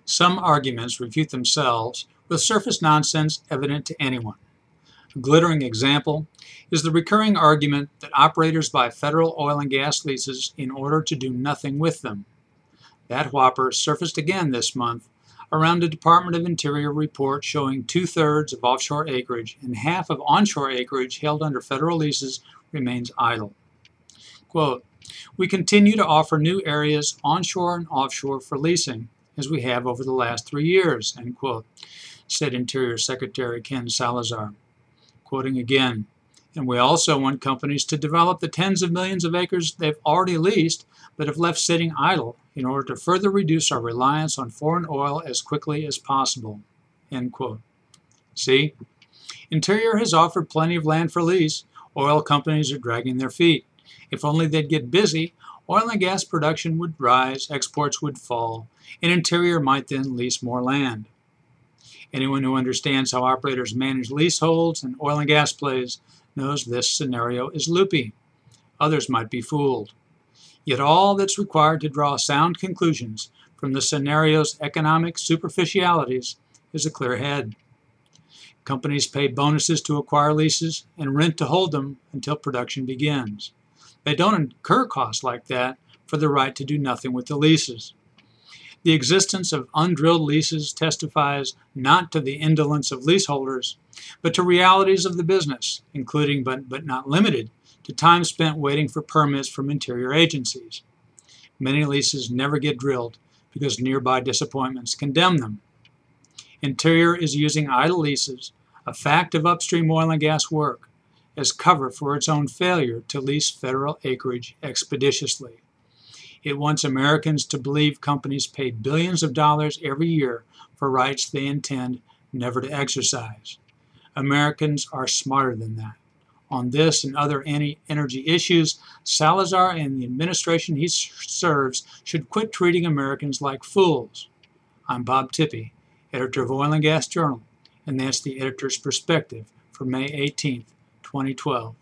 Some arguments refute themselves with surface nonsense evident to anyone. A glittering example is the recurring argument that operators buy federal oil and gas leases in order to do nothing with them. That whopper surfaced again this month around a Department of Interior report showing 2/3 of offshore acreage and half of onshore acreage held under federal leases remains idle. Quote, "We continue to offer new areas onshore and offshore for leasing, as we have over the last 3 years," end quote, said Interior Secretary Ken Salazar. Quoting again, "And we also want companies to develop the tens of millions of acres they've already leased but have left sitting idle in order to further reduce our reliance on foreign oil as quickly as possible," end quote. See, Interior has offered plenty of land for lease. Oil companies are dragging their feet. If only they'd get busy, oil and gas production would rise, exports would fall, and Interior might then lease more land. Anyone who understands how operators manage leaseholds and oil and gas plays knows this scenario is loopy. Others might be fooled. Yet all that's required to draw sound conclusions from the scenario's economic superficialities is a clear head. Companies pay bonuses to acquire leases and rent to hold them until production begins. They don't incur costs like that for the right to do nothing with the leases. The existence of undrilled leases testifies not to the indolence of leaseholders, but to realities of the business, including but not limited to time spent waiting for permits from interior agencies. Many leases never get drilled because nearby disappointments condemn them. Interior is using idle leases, a fact of upstream oil and gas work, as cover for its own failure to lease federal acreage expeditiously. It wants Americans to believe companies pay billions of dollars every year for rights they intend never to exercise. Americans are smarter than that. On this and other energy issues, Salazar and the administration he serves should quit treating Americans like fools. I'm Bob Tippie, editor of Oil and Gas Journal, and that's the editor's perspective for May 18, 2012.